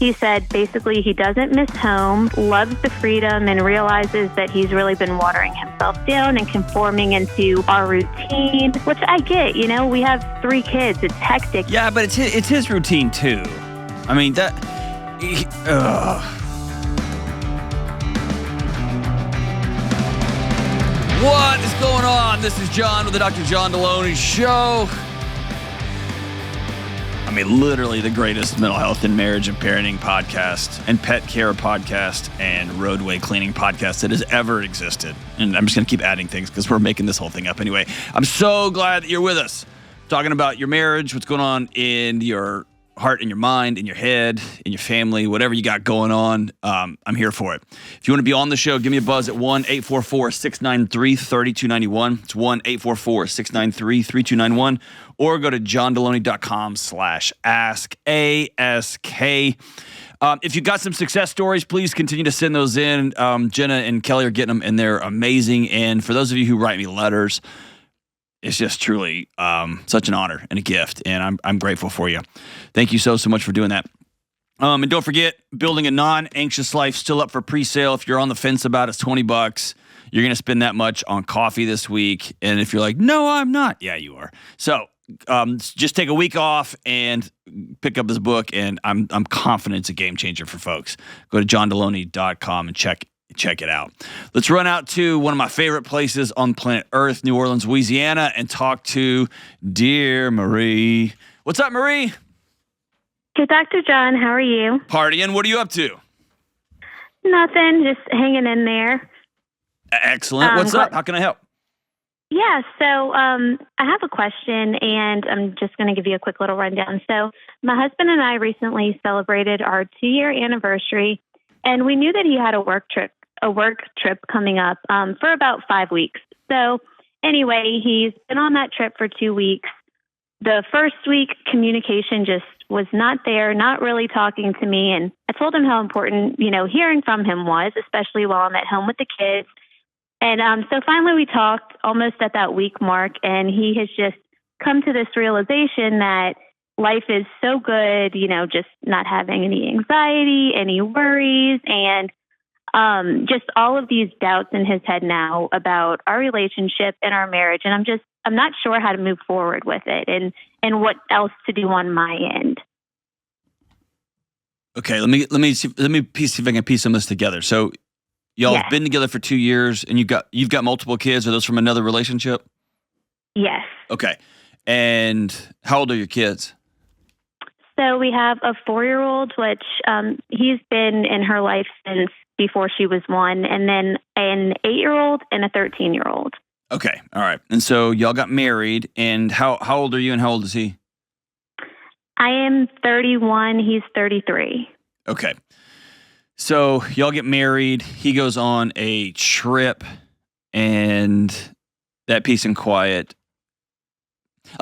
He said basically he doesn't miss home, loves the freedom, and realizes that he's really been watering himself down and conforming into our routine, which I get. We have 3 kids. It's hectic. Yeah, but it's his routine too. I mean, What is going on? This is John with the Dr. John Delony Show. I mean, literally the greatest mental health and marriage and parenting podcast and pet care podcast and roadway cleaning podcast that has ever existed. And I'm just going to keep adding things because we're making this whole thing up anyway. I'm so glad that you're with us. Talking about your marriage, what's going on in your heart, in your mind, in your head, in your family, whatever you got going on. I'm here for it. If you want to be on the show, give me a buzz at 1-844-693-3291. It's 1-844-693-3291. Or go to johndelony.com/ask. If you got some success stories, please continue to send those in. Jenna and Kelly are getting them, and they're amazing. And for those of you who write me letters, it's just truly such an honor and a gift, and I'm grateful for you. Thank you so much for doing that. And don't forget, Building a Non-Anxious Life, still up for pre-sale. If you're on the fence about it, it's $20. You're going to spend that much on coffee this week. And if you're like, no, I'm not. Yeah, you are. So just take a week off and pick up this book, and I'm confident it's a game changer for folks. Go to johndelony.com and check it out. Let's run out to one of my favorite places on planet Earth, New Orleans, Louisiana, and talk to dear Marie. What's up, Marie? Hey, Dr. John, how are you? Partying. What are you up to? Nothing, just hanging in there. Excellent. What's up? How can I help? Yeah, so I have a question, and I'm just going to give you a quick little rundown. So my husband and I recently celebrated our 2-year anniversary, and we knew that he had a work trip coming up for about 5 weeks. So anyway, he's been on that trip for 2 weeks. The first week, communication just was not there, not really talking to me. And I told him how important, hearing from him was, especially while I'm at home with the kids. And so finally we talked almost at that week mark, and he has just come to this realization that life is so good, just not having any anxiety, any worries, and just all of these doubts in his head now about our relationship and our marriage. And I'm not sure how to move forward with it and what else to do on my end. Okay, let me see if I can piece some of this together. So y'all have been together for 2 years, and you've got multiple kids. Are those from another relationship? Yes. Okay. And how old are your kids? So we have a 4-year-old, which he's been in her life since before she was 1, and then an 8-year-old and a 13-year-old. Okay. All right. And so y'all got married, and how old are you and how old is he? I am 31. He's 33. Okay. So y'all get married. He goes on a trip, and that peace and quiet.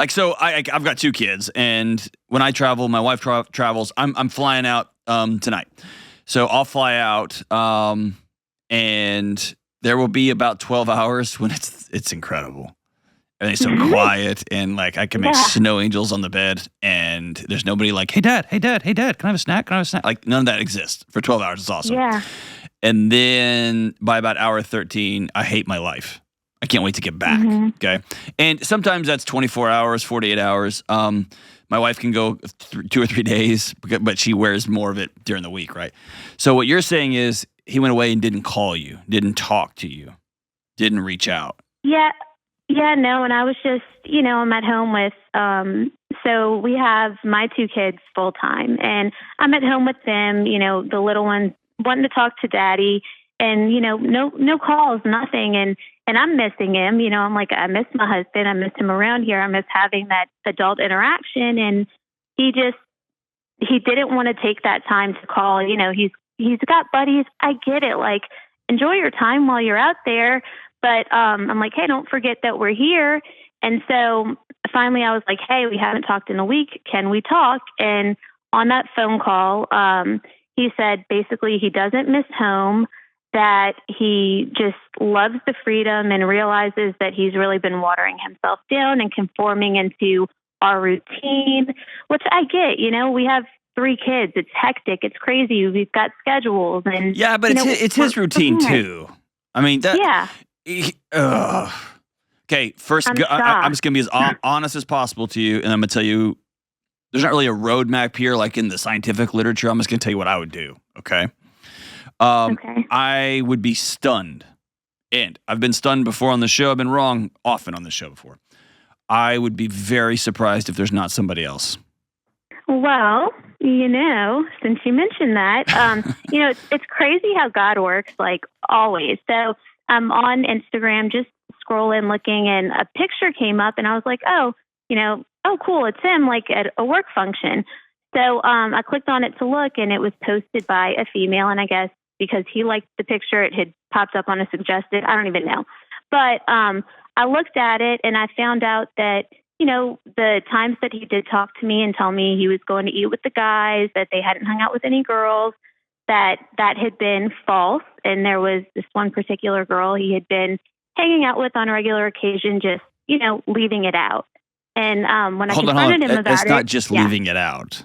So I've got 2 kids, and when I travel, my wife travels. I'm flying out tonight, so I'll fly out, and there will be about 12 hours when it's incredible. Everything's so quiet, and I can make snow angels on the bed, and there's nobody like, hey dad, can I have a snack? None of that exists for 12 hours. It's awesome. Yeah. And then by about hour 13, I hate my life. I can't wait to get back. Mm-hmm. Okay. And sometimes that's 24 hours, 48 hours. My wife can go 2 or 3 days, but she wears more of it during the week, right? So what you're saying is he went away and didn't call you, didn't talk to you, didn't reach out. Yeah. Yeah, no. And I was just, I'm at home with, so we have my 2 kids full time, and I'm at home with them, the little one wanting to talk to daddy, and, no calls, nothing. And I'm missing him, I'm like, I miss my husband. I miss him around here. I miss having that adult interaction. And he didn't want to take that time to call. He's got buddies. I get it. Enjoy your time while you're out there. But I'm like, hey, don't forget that we're here. And so finally I was like, hey, we haven't talked in a week. Can we talk? And on that phone call, he said basically he doesn't miss home, that he just loves the freedom and realizes that he's really been watering himself down and conforming into our routine, which I get. We have 3 kids. It's hectic. It's crazy. We've got schedules. And yeah, but it's his routine too. I mean, that. Yeah. Okay, first, I'm just going to be as honest as possible to you, and I'm going to tell you there's not really a roadmap here like in the scientific literature. I'm just going to tell you what I would do, okay? I would be stunned, and I've been stunned before on the show. I've been wrong often on the show before. I would be very surprised if there's not somebody else. Well, since you mentioned that, it's crazy how God works, like always. So I'm on Instagram, just scrolling, looking, and a picture came up, and I was like, oh, cool, it's him, like at a work function. So I clicked on it to look, and it was posted by a female, and I guess because he liked the picture, it had popped up on a suggested. I don't even know. But I looked at it, and I found out that, the times that he did talk to me and tell me he was going to eat with the guys, that they hadn't hung out with any girls, that had been false. And there was this one particular girl he had been hanging out with on a regular occasion, just, leaving it out. And when I confronted him about it. It's not just leaving it out.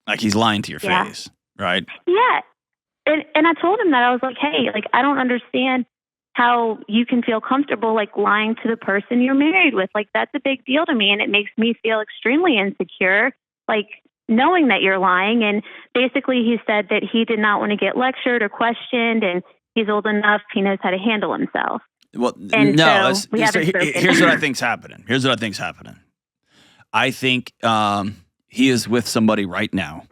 Like he's lying to your face, right? Yeah. And I told him that. I was like, hey, like, I don't understand how you can feel comfortable, like, lying to the person you're married with. Like, that's a big deal to me, and it makes me feel extremely insecure, like, knowing that you're lying. And basically he said that he did not want to get lectured or questioned, and he's old enough, he knows how to handle himself. Well, here's what I think's happening. I think he is with somebody right now.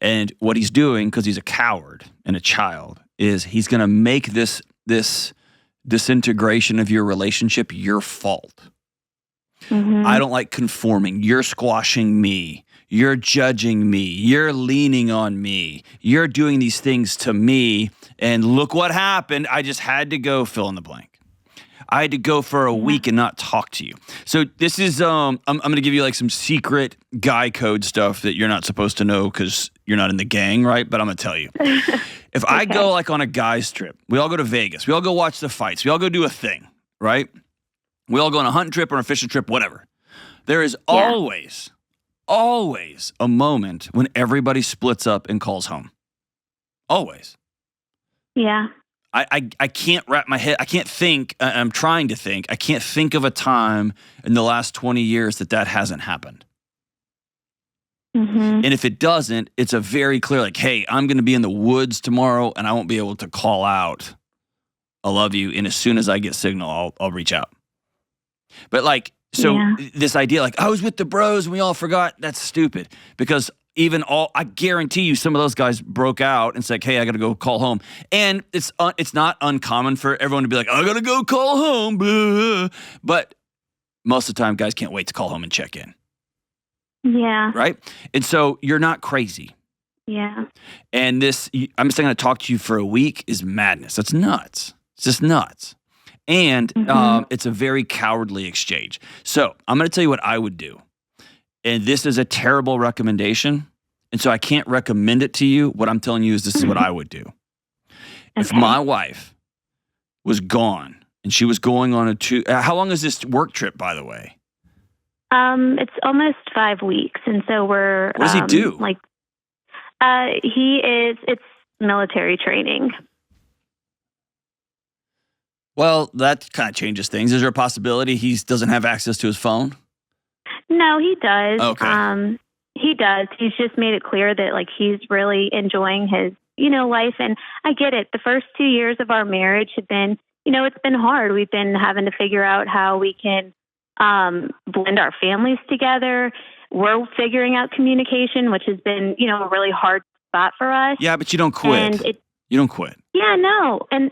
And what he's doing, because he's a coward and a child, is he's going to make this disintegration of your relationship your fault. Mm-hmm. I don't like conforming. You're squashing me. You're judging me. You're leaning on me. You're doing these things to me. And look what happened. I just had to go fill in the blank. I had to go for a week and not talk to you. So this is, I'm going to give you like some secret guy code stuff that you're not supposed to know because you're not in the gang, right? But I'm going to tell you. If I go like on a guy's trip, we all go to Vegas. We all go watch the fights. We all go do a thing, right? We all go on a hunting trip or a fishing trip, whatever. There is always a moment when everybody splits up and calls home. Always. Yeah. I can't wrap my head. I can't think. I'm trying to think. I can't think of a time in the last 20 years that hasn't happened. Mm-hmm. And if it doesn't, it's a very clear, like, hey, I'm going to be in the woods tomorrow and I won't be able to call out, I love you. And as soon as I get signal, I'll reach out. But like, this idea, like, I was with the bros and we all forgot, that's stupid. Because I guarantee you some of those guys broke out and said, hey, I got to go call home. And it's not uncommon for everyone to be like, I got to go call home. Blah. But most of the time, guys can't wait to call home and check in. Yeah. Right? And so you're not crazy. Yeah. And I'm just going to talk to you for a week is madness. That's nuts. It's just nuts. And it's a very cowardly exchange. So I'm going to tell you what I would do. And this is a terrible recommendation. And so I can't recommend it to you. What I'm telling you is this is what I would do. Okay. If my wife was gone and she was going on how long is this work trip, by the way? It's almost 5 weeks. And so we're... What does he do? It's military training. Well, that kind of changes things. Is there a possibility he doesn't have access to his phone? No, he does. Okay. He does. He's just made it clear that like he's really enjoying his, life. And I get it. The first 2 years of our marriage have been, it's been hard. We've been having to figure out how we can blend our families together. We're figuring out communication, which has been, a really hard spot for us. Yeah, but you don't quit. You don't quit. Yeah, no. And,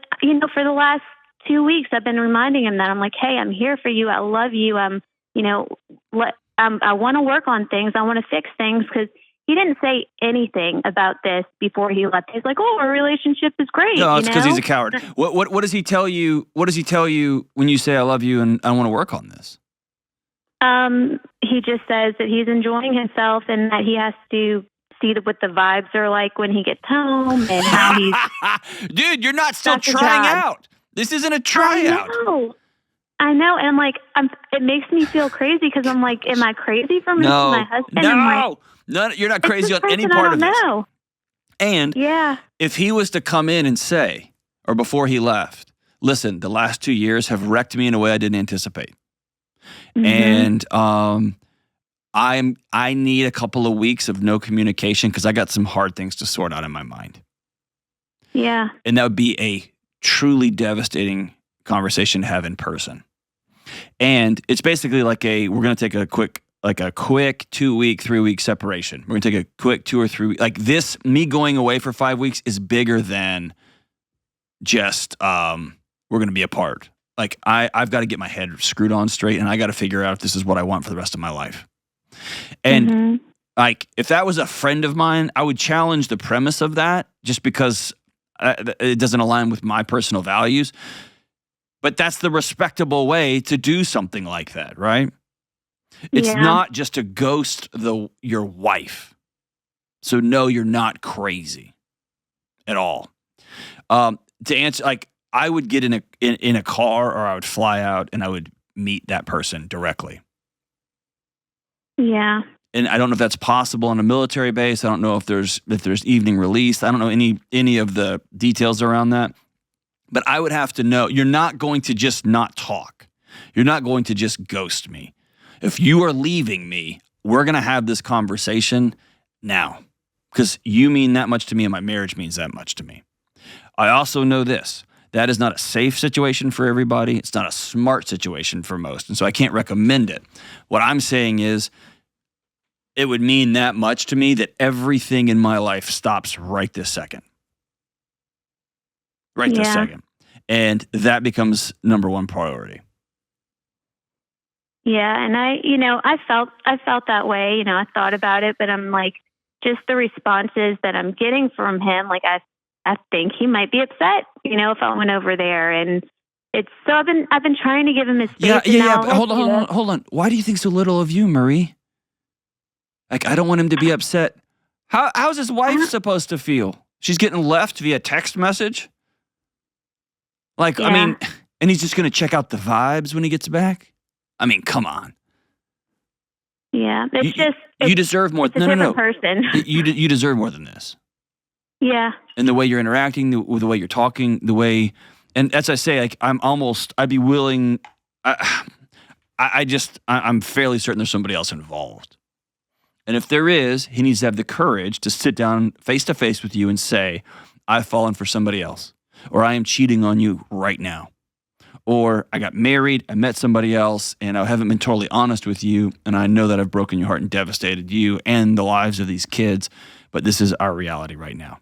for the last 2 weeks, I've been reminding him that I'm like, hey, I'm here for you. I love you. I want to work on things. I want to fix things because he didn't say anything about this before he left. He's like, "Oh, our relationship is great." No, it's because he's a coward. What does he tell you? What does he tell you when you say, "I love you" and I want to work on this? He just says that he's enjoying himself and that he has to see what the vibes are like when he gets home and how he's. Dude, you're not still trying out. This isn't a tryout. I know, and I'm like, it makes me feel crazy because I'm like, am I crazy for missing my husband? No, you're not crazy on any part of this. Know. And if he was to come in and say, or before he left, listen, the last 2 years have wrecked me in a way I didn't anticipate. And I need a couple of weeks of no communication because I got some hard things to sort out in my mind. Yeah. And that would be a truly devastating conversation to have in person. And it's basically like we're going to take a quick 2-week, 3-week separation. We're going to take a quick 2 or 3 weeks. Like this, me going away for 5 weeks is bigger than just, we're going to be apart. Like I've got to get my head screwed on straight and I got to figure out if this is what I want for the rest of my life. And like, if that was a friend of mine, I would challenge the premise of that just because it doesn't align with my personal values. But that's the respectable way to do something like that, right? It's not just to ghost your wife. So no, you're not crazy at all. To answer, like I would get in a car or I would fly out and I would meet that person directly. Yeah. And I don't know if that's possible on a military base. I don't know if there's evening release. I don't know any of the details around that. But I would have to know, you're not going to just not talk. You're not going to just ghost me. If you are leaving me, we're going to have this conversation now because you mean that much to me and my marriage means that much to me. I also know this. That is not a safe situation for everybody. It's not a smart situation for most. And so I can't recommend it. What I'm saying is it would mean that much to me that everything in my life stops right this second. Right this second. And that becomes number one priority. Yeah, and I felt that way. I thought about it, but I'm like, just the responses that I'm getting from him, like I think he might be upset, if I went over there, and it's so I've been trying to give him his space. Yeah. But hold on. Why do you think so little of you, Marie? Like I don't want him to be upset. How's his wife supposed to feel? She's getting left via text message. Like I mean, and he's just going to check out the vibes when he gets back. I mean, come on. Yeah, you deserve more. No. Person. You deserve more than this. Yeah. And the way you're interacting, the way you're talking, the way, and as I say, like I'd be willing. I'm fairly certain there's somebody else involved. And if there is, he needs to have the courage to sit down face to face with you and say, I've fallen for somebody else, or I am cheating on you right now. Or I got married, I met somebody else, and I haven't been totally honest with you, and I know that I've broken your heart and devastated you and the lives of these kids, but this is our reality right now.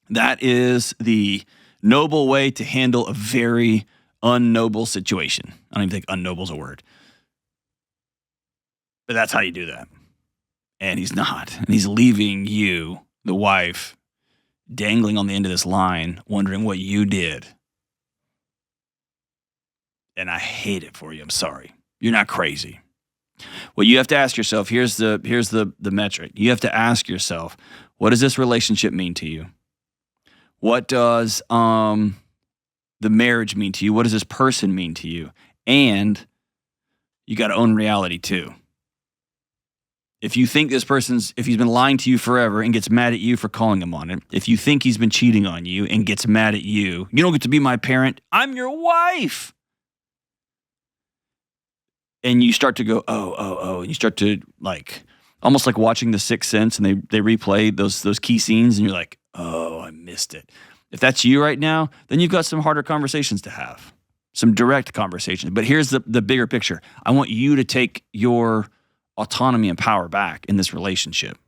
That is the noble way to handle a very unnoble situation. I don't even think unnoble is a word. But that's how you do that. And he's not. And he's leaving you, the wife, dangling on the end of this line, wondering what you did. And I hate it for you. I'm sorry. You're not crazy. Well, you have to ask yourself, here's the metric. You have to ask yourself, what does this relationship mean to you? What does the marriage mean to you? What does this person mean to you? And you got to own reality too. If you think if he's been lying to you forever and gets mad at you for calling him on it, if you think he's been cheating on you and gets mad at you, you don't get to be my parent. I'm your wife. And you start to go, oh, and you start to like, almost like watching The Sixth Sense, and they replay those key scenes, and you're like, oh, I missed it. If that's you right now, then you've got some harder conversations to have, some direct conversations. But here's the bigger picture. I want you to take your autonomy and power back in this relationship,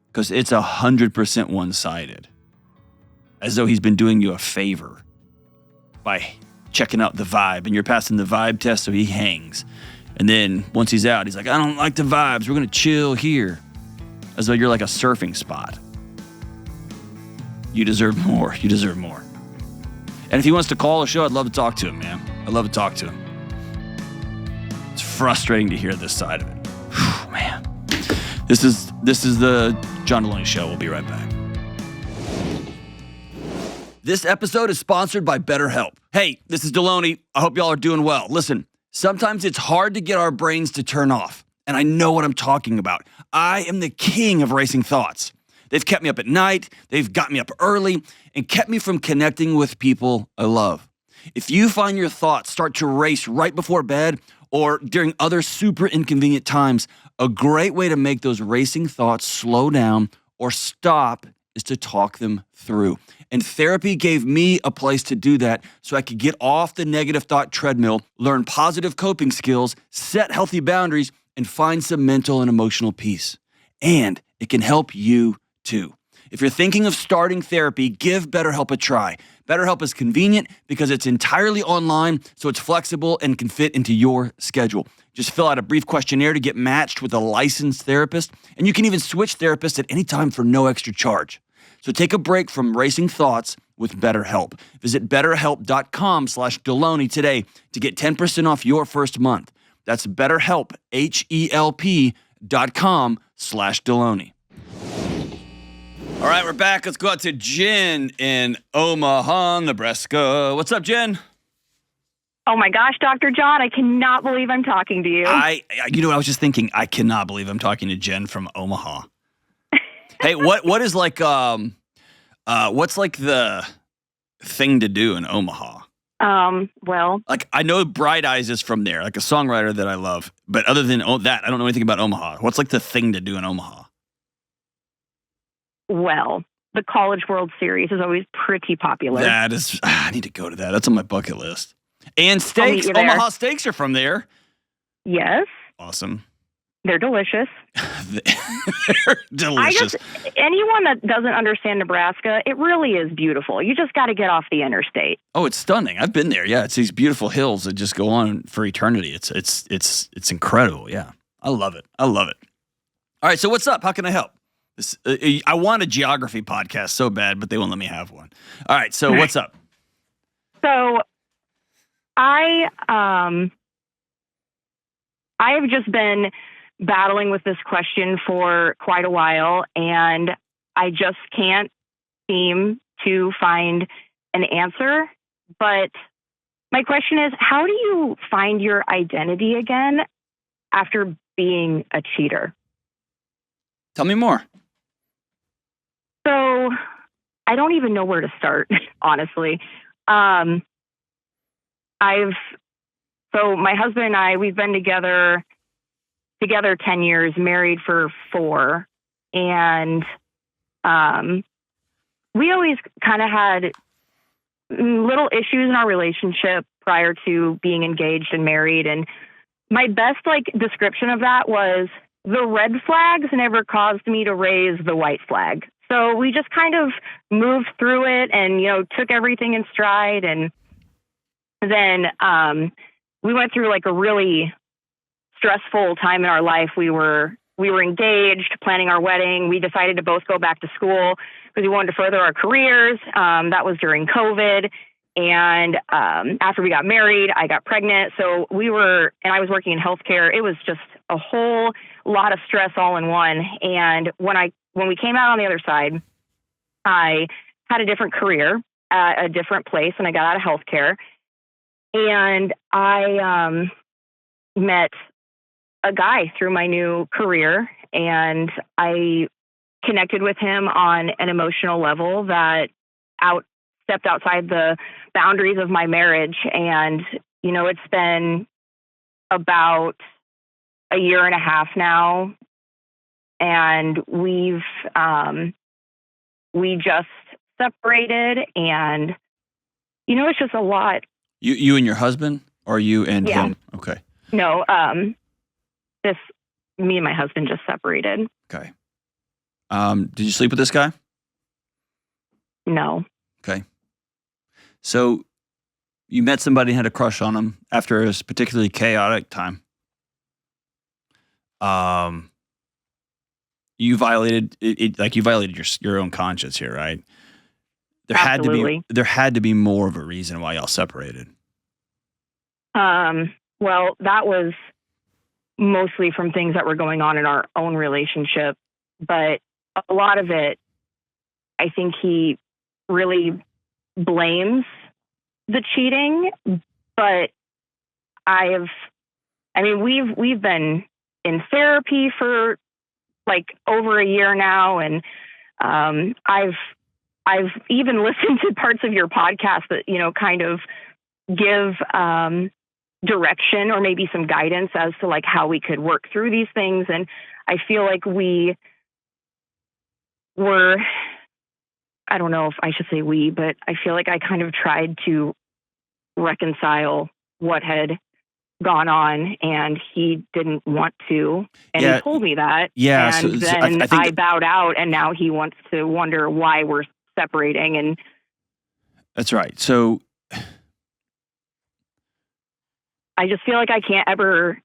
because it's 100% one-sided, as though he's been doing you a favor by checking out the vibe, and you're passing the vibe test, so he hangs. And then once he's out, he's like, I don't like the vibes. We're going to chill here. As though you're like a surfing spot. You deserve more. You deserve more. And if he wants to call a show, I'd love to talk to him, man. I'd love to talk to him. It's frustrating to hear this side of it. Whew, man. This is the John Delony Show. We'll be right back. This episode is sponsored by BetterHelp. Hey, this is Delony. I hope y'all are doing well. Listen, sometimes it's hard to get our brains to turn off, and I know what I'm talking about. I am the king of racing thoughts. They've kept me up at night, they've got me up early, and kept me from connecting with people I love. If you find your thoughts start to race right before bed or during other super inconvenient times, a great way to make those racing thoughts slow down or stop is to talk them through. And therapy gave me a place to do that so I could get off the negative thought treadmill, learn positive coping skills, set healthy boundaries, and find some mental and emotional peace. And it can help you too. If you're thinking of starting therapy, give BetterHelp a try. BetterHelp is convenient because it's entirely online, so it's flexible and can fit into your schedule. Just fill out a brief questionnaire to get matched with a licensed therapist, and you can even switch therapists at any time for no extra charge. So take a break from racing thoughts with BetterHelp. Visit betterhelp.com/Delony today to get 10% off your first month. That's BetterHelp, HELP.com/Delony. All right, we're back. Let's go out to Jen in Omaha, Nebraska. What's up, Jen? Oh my gosh, Dr. John, I cannot believe I'm talking to you. You know what I was just thinking? I cannot believe I'm talking to Jen from Omaha. Hey, what is like what's like the thing to do in Omaha? Well, like I know Bright Eyes is from there, like a songwriter that I love, but other than that, I don't know anything about Omaha. What's like the thing to do in Omaha? Well, the College World Series is always pretty popular. That is, I need to go to that. That's on my bucket list. And steaks, Omaha steaks are from there. Yes. Awesome. They're delicious. They're delicious. Anyone that doesn't understand Nebraska, it really is beautiful. You just got to get off the interstate. Oh, it's stunning. I've been there. Yeah, it's these beautiful hills that just go on for eternity. It's incredible. Yeah, I love it. I love it. All right, so what's up? How can I help? I want a geography podcast so bad, but they won't let me have one. All right, so what's up? So, I have just been battling with this question for quite a while, and I just can't seem to find an answer. But my question is, how do you find your identity again after being a cheater? Tell me more. So I don't even know where to start, honestly. So my husband and I, we've been together 10 years, married for 4. And we always kind of had little issues in our relationship prior to being engaged and married. And my best description of that was the red flags never caused me to raise the white flag. So we just kind of moved through it and, took everything in stride. And then we went through a really stressful time in our life. We were engaged, planning our wedding. We decided to both go back to school because we wanted to further our careers. That was during COVID. And after we got married, I got pregnant. So and I was working in healthcare. It was just a whole lot of stress all in one. And when we came out on the other side, I had a different career at a different place when I got out of healthcare. And I met a guy through my new career, and I connected with him on an emotional level that stepped outside the boundaries of my marriage. And, it's been about a year and a half now. And we just separated, and, it's just a lot. You and your husband, or you and him? Okay. No, me and my husband just separated. Okay. Did you sleep with this guy? No. Okay. So you met somebody and had a crush on him after a particularly chaotic time. You violated it, you violated your own conscience here, right? Absolutely. There had to be more of a reason why y'all separated. Well, that was mostly from things that were going on in our own relationship, but a lot of it, I think he really blames the cheating, but we've been in therapy for like over a year now, and I've even listened to parts of your podcast that, you know, kind of give direction or maybe some guidance as to like how we could work through these things. And I feel like we were, I don't know if I should say we, but I feel like I kind of tried to reconcile what had gone on, and he didn't want to, and he told me that. Yeah, and then I bowed out, and now he wants to wonder why we're separating. And that's right. So I just feel like I can't ever,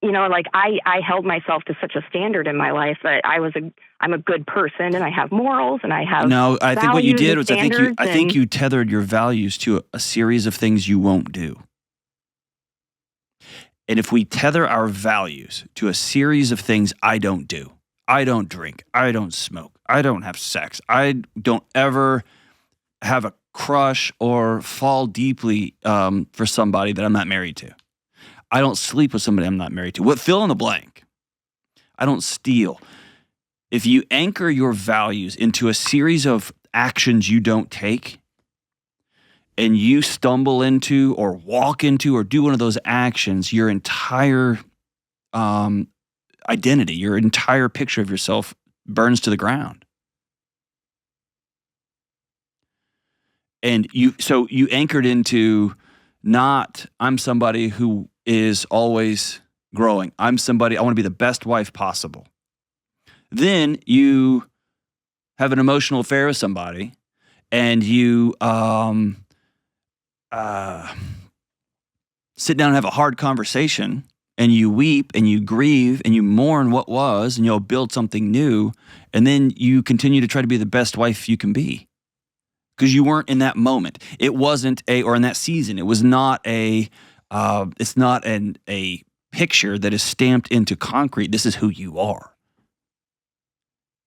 you know, like I held myself to such a standard in my life that I'm a good person, and I have morals, and I have no. I think what you did was I think you tethered your values to a series of things you won't do. And if we tether our values to a series of things I don't do, I don't drink, I don't smoke, I don't have sex, I don't ever have a crush or fall deeply for somebody that I'm not married to. I don't sleep with somebody I'm not married to. What, fill in the blank. I don't steal. If you anchor your values into a series of actions you don't take, and you stumble into or walk into or do one of those actions, your entire identity, your entire picture of yourself burns to the ground. And you anchored into not, I'm somebody who is always growing. I'm somebody, I want to be the best wife possible. Then you have an emotional affair with somebody, and you sit down and have a hard conversation, and you weep and you grieve and you mourn what was, and you'll build something new, and then you continue to try to be the best wife you can be because you weren't in that moment. It wasn't or in that season, it was not it's not a picture that is stamped into concrete. This is who you are.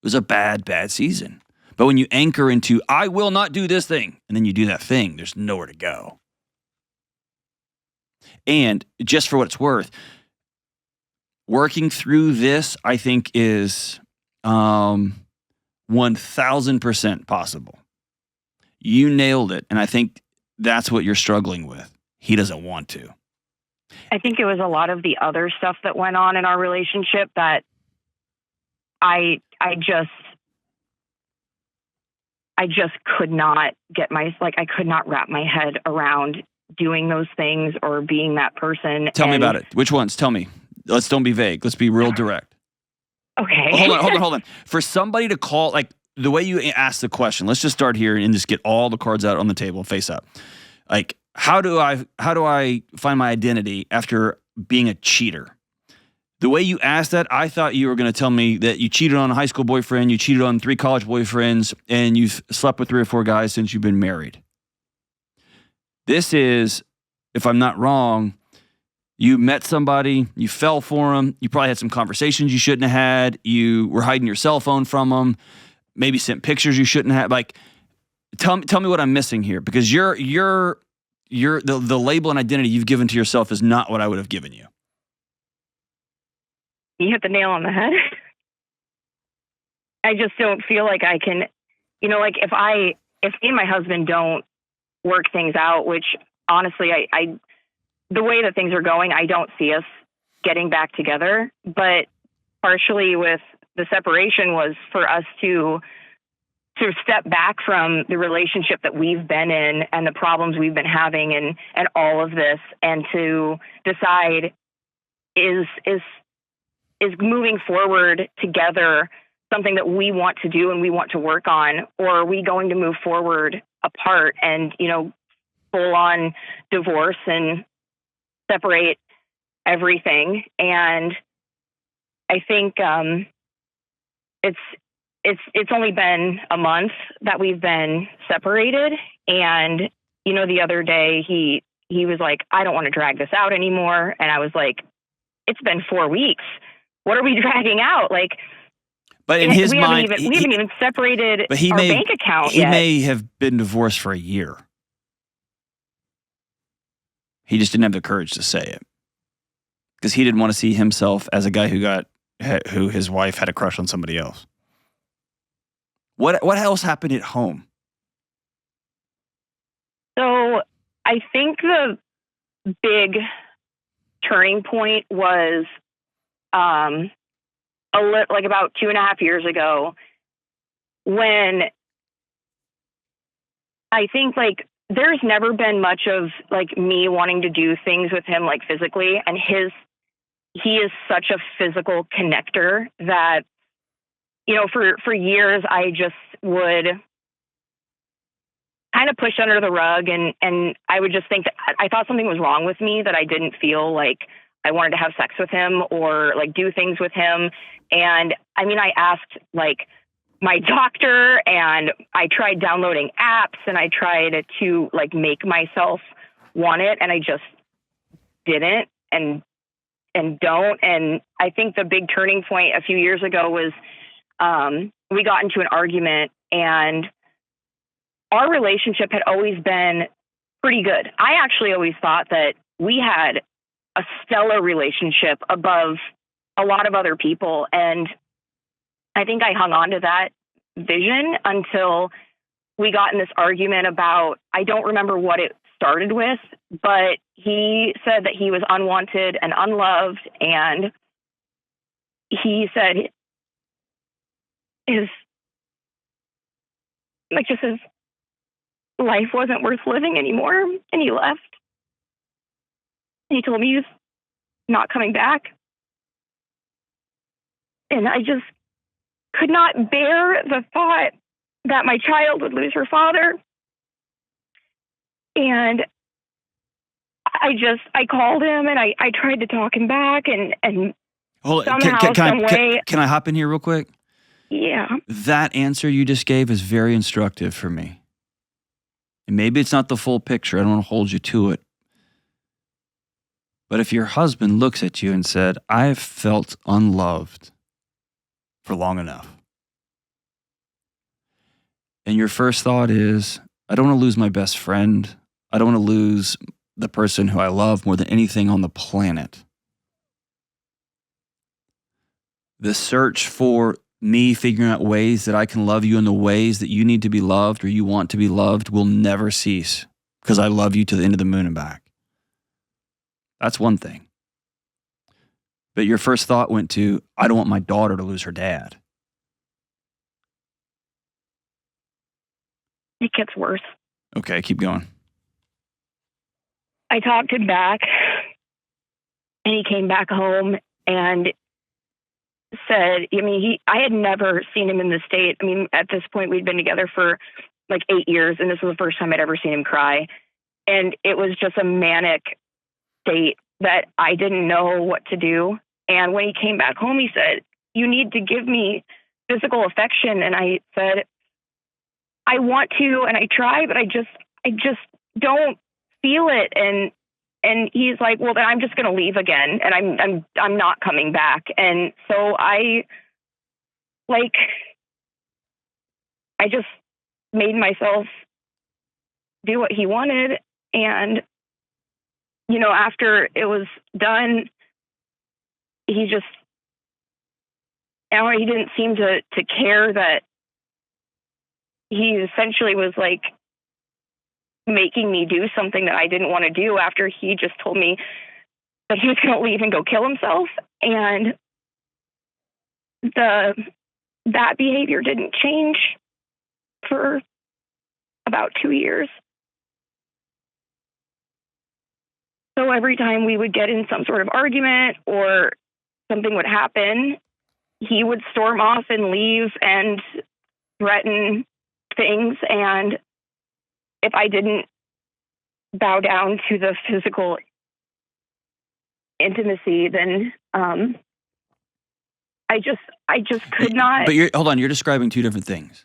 It was a bad season. But when you anchor into, I will not do this thing, and then you do that thing, there's nowhere to go. And just for what it's worth, working through this, I think, is 1,000% possible. You nailed it, and I think that's what you're struggling with. He doesn't want to. I think it was a lot of the other stuff that went on in our relationship that I just could not I could not wrap my head around doing those things or being that person. Tell me about it. Which ones? Tell me. Don't be vague. Let's be real direct. Okay. Hold on. For somebody to call, like the way you ask the question, let's just start here and just get all the cards out on the table, face up. Like, how do I find my identity after being a cheater? The way you asked that, I thought you were going to tell me that you cheated on a high school boyfriend, you cheated on 3 college boyfriends, and you've slept with 3 or 4 guys since you've been married. This is, if I'm not wrong, you met somebody, you fell for them, you probably had some conversations you shouldn't have had, you were hiding your cell phone from them, maybe sent pictures you shouldn't have. Like, tell me what I'm missing here, because the label and identity you've given to yourself is not what I would have given you. You hit the nail on the head. I just don't feel like I can, like if me and my husband don't work things out, which honestly, the way that things are going, I don't see us getting back together. But partially with the separation was for us to sort of step back from the relationship that we've been in and the problems we've been having and all of this, and to decide is moving forward together something that we want to do and we want to work on, or are we going to move forward apart and, full on divorce and separate everything? And I think it's only been a month that we've been separated, and the other day he was like, I don't want to drag this out anymore, and I was like, it's been 4 weeks. What are we dragging out? Like, But in his mind, we haven't even separated but our bank account yet. He may have been divorced for a year. He just didn't have the courage to say it because he didn't want to see himself as a guy who his wife had a crush on somebody else. What else happened at home? So I think the big turning point was like about 2.5 years ago, when I think like there's never been much of like me wanting to do things with him like physically, and he is such a physical connector that, you know, for years I just would kind of push under the rug, and I would just think that I thought something was wrong with me, that I didn't feel like I wanted to have sex with him or like do things with him. And I mean, I asked like my doctor, and I tried downloading apps, and I tried to like make myself want it, and I just didn't and don't. And I think the big turning point a few years ago was we got into an argument, and our relationship had always been pretty good. I actually always thought that we had a stellar relationship above a lot of other people. And I think I hung on to that vision until we got in this argument about, I don't remember what it started with, but he said that he was unwanted and unloved. And he said his life wasn't worth living anymore, and he left. He told me he was not coming back. And I just could not bear the thought that my child would lose her father. And I called him, and I tried to talk him back, and somehow, some way. Can I hop in here real quick? Yeah. That answer you just gave is very instructive for me. And maybe it's not the full picture. I don't want to hold you to it. But if your husband looks at you and said, I've felt unloved for long enough, and your first thought is, I don't want to lose my best friend. I don't want to lose the person who I love more than anything on the planet. The search for me figuring out ways that I can love you in the ways that you need to be loved or you want to be loved will never cease, because I love you to the end of the moon and back. That's one thing. But your first thought went to, I don't want my daughter to lose her dad. It gets worse. Okay, keep going. I talked him back, and he came back home and said, I had never seen him in this state. I mean, at this point, we'd been together for like 8 years, and this was the first time I'd ever seen him cry. And it was just a manic state that I didn't know what to do. And when he came back home, he said, you need to give me physical affection. And I said, I want to, and I try, but I just don't feel it. And he's like, well, then I'm just going to leave again, and I'm not coming back. And so I just made myself do what he wanted. And, after it was done, he didn't seem to care that he essentially was like making me do something that I didn't want to do, after he just told me that he was going to leave and go kill himself. And that behavior didn't change for about 2 years. So every time we would get in some sort of argument or something would happen, he would storm off and leave and threaten things. And if I didn't bow down to the physical intimacy, then I just could not. But hold on, you're describing two different things.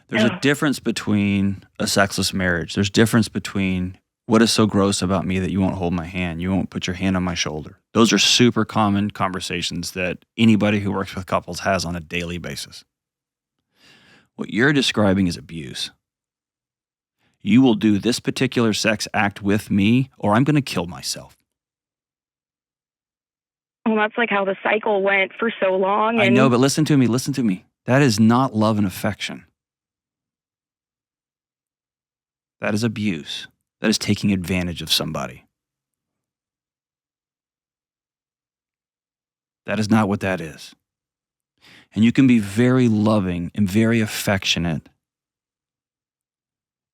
There's a difference between a sexless marriage. There's a difference between What is so gross about me that you won't hold my hand? You won't put your hand on my shoulder? Those are super common conversations that anybody who works with couples has on a daily basis. What you're describing is abuse. You will do this particular sex act with me, or I'm going to kill myself. Well, that's like how the cycle went for so long. I know, but listen to me. That is not love and affection. That is abuse. That is taking advantage of somebody. That is not what that is. And you can be very loving and very affectionate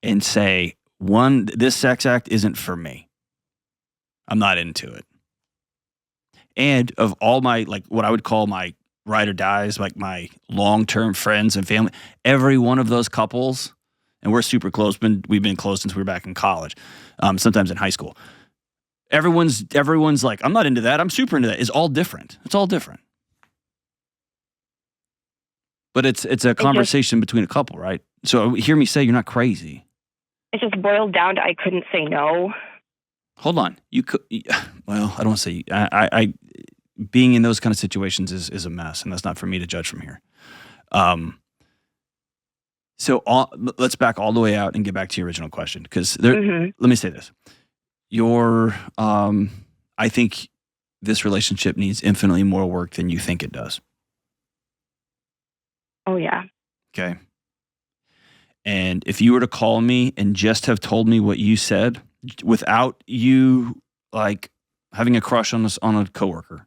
and say, this sex act isn't for me. I'm not into it. And of all my, like what I would call my ride or dies, like my long-term friends and family, every one of those couples, and we're super close, we've been close since we were back in college, sometimes in high school. Everyone's like, I'm not into that, I'm super into that. It's all different. It's all different. But it's a conversation between a couple, right? So hear me say you're not crazy. It just boiled down to I couldn't say no. Hold on. You could. Well, I don't want to say. I being in those kind of situations is a mess, and that's not for me to judge from here. So let's back all the way out and get back to your original question, because let me say this: I think this relationship needs infinitely more work than you think it does. Oh yeah. Okay. And if you were to call me and just have told me what you said, without you like having a crush on a coworker,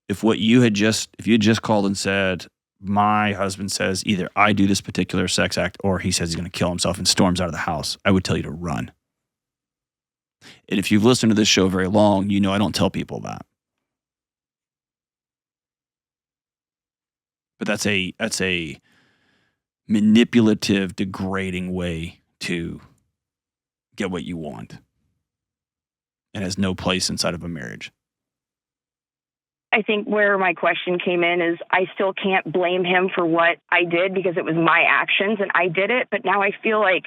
if you had just called and said, my husband says either I do this particular sex act or he says he's going to kill himself and storms out of the house, I would tell you to run. And if you've listened to this show very long, you know I don't tell people that. But that's a manipulative, degrading way to get what you want, and has no place inside of a marriage. I think where my question came in is I still can't blame him for what I did because it was my actions and I did it. But now I feel like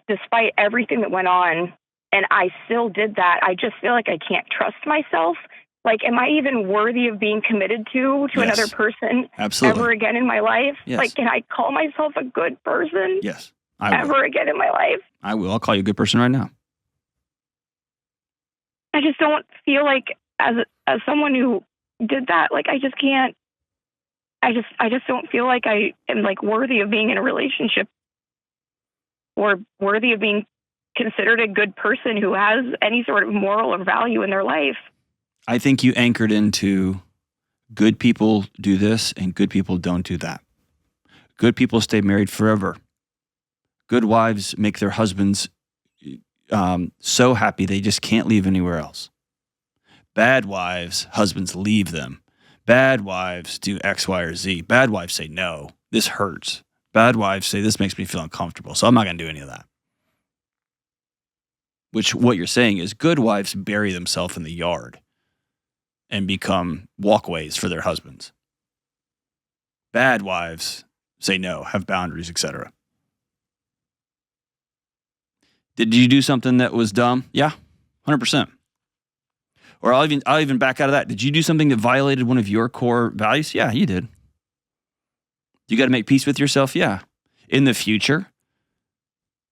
despite everything that went on and I still did that, I just feel like I can't trust myself. Like, am I even worthy of being committed to Yes. another person Absolutely. ever again in my life? Yes. Like, can I call myself a good person Yes, I will. ever again in my life? I will. I'll call you a good person right now. I just don't feel like as someone who did that, like I just can't. I just don't feel like I am like worthy of being in a relationship or worthy of being considered a good person who has any sort of moral or value in their life. I think you anchored into good people do this and good people don't do that. Good people stay married forever. Good wives make their husbands so happy they just can't leave anywhere else. Bad wives, husbands leave them. Bad wives do X, Y, or Z. Bad wives say, no, this hurts. Bad wives say, this makes me feel uncomfortable, so I'm not going to do any of that. Which what you're saying is good wives bury themselves in the yard and become walkways for their husbands. Bad wives say no, have boundaries, etc. Did you do something that was dumb? Yeah, 100%. Or I'll even back out of that. Did you do something that violated one of your core values? Yeah, you did. You got to make peace with yourself? Yeah. In the future,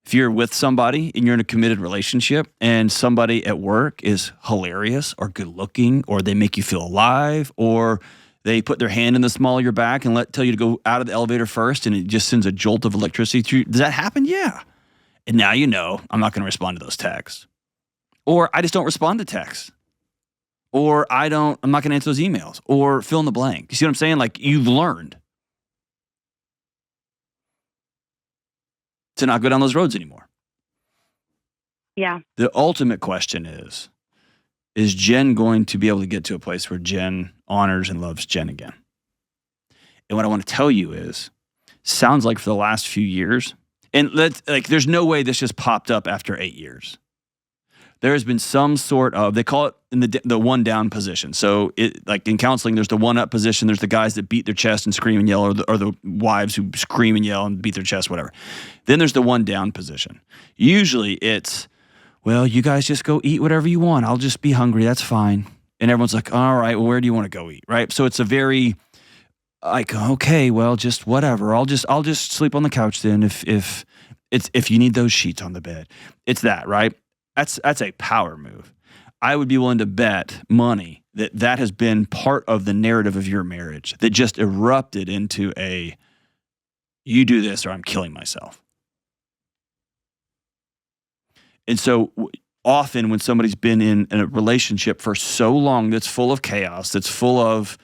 if you're with somebody and you're in a committed relationship and somebody at work is hilarious or good looking or they make you feel alive or they put their hand in the small of your back and tell you to go out of the elevator first and it just sends a jolt of electricity through you. Does that happen? Yeah. And now you know I'm not going to respond to those texts. Or I just don't respond to texts. Or I'm not going to answer those emails. Or fill in the blank. You see what I'm saying? Like, you've learned to not go down those roads anymore. Yeah. The ultimate question is Jen going to be able to get to a place where Jen honors and loves Jen again? And what I want to tell you is, sounds like for the last few years, and there's no way this just popped up after 8 years. There has been some sort of, they call it in the one down position. So like in counseling, there's the one up position. There's the guys that beat their chest and scream and yell, or the wives who scream and yell and beat their chest, whatever. Then there's the one down position. Usually it's, well, you guys just go eat whatever you want. I'll just be hungry. That's fine. And everyone's like, all right, well, where do you want to go eat? Right. So it's a very like, okay, well, just whatever. I'll just sleep on the couch then if you need those sheets on the bed. It's that, right? That's a power move. I would be willing to bet money that has been part of the narrative of your marriage that just erupted into a, you do this or I'm killing myself. And so often when somebody's been in a relationship for so long that's full of chaos, that's full of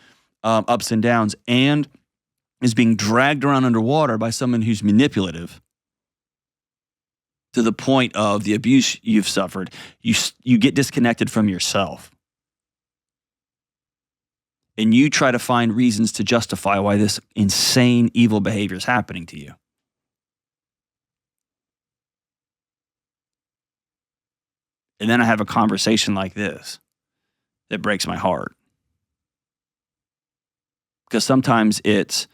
ups and downs, and is being dragged around underwater by someone who's manipulative to the point of the abuse you've suffered, you get disconnected from yourself. And you try to find reasons to justify why this insane, evil behavior is happening to you. And then I have a conversation like this that breaks my heart. Because sometimes it's,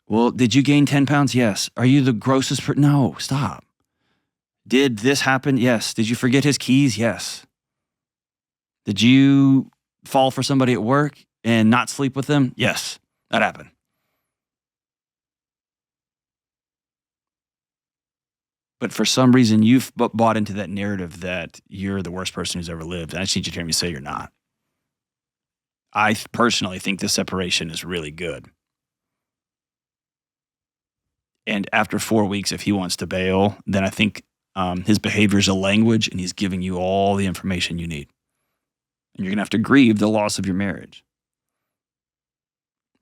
well, did you gain 10 pounds? Yes. Are you the grossest person? No, stop. Did this happen? Yes. Did you forget his keys? Yes. Did you fall for somebody at work and not sleep with them? Yes, that happened. But for some reason, you've bought into that narrative that you're the worst person who's ever lived. And I just need you to hear me say you're not. I personally think this separation is really good. And after 4 weeks, if he wants to bail, then I think his behavior is a language and he's giving you all the information you need. And you're going to have to grieve the loss of your marriage.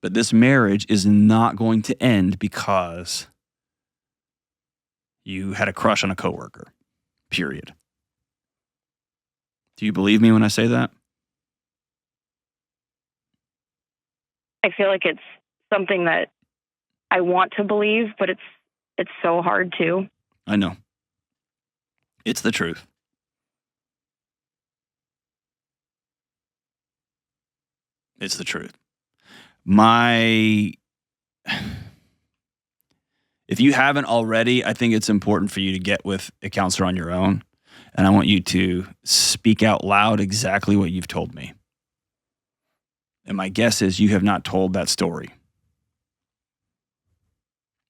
But this marriage is not going to end because you had a crush on a coworker, period. Do you believe me when I say that? I feel like it's something that I want to believe, but it's so hard to. I know. It's the truth. It's the truth. If you haven't already, I think it's important for you to get with a counselor on your own. And I want you to speak out loud exactly what you've told me. And my guess is you have not told that story.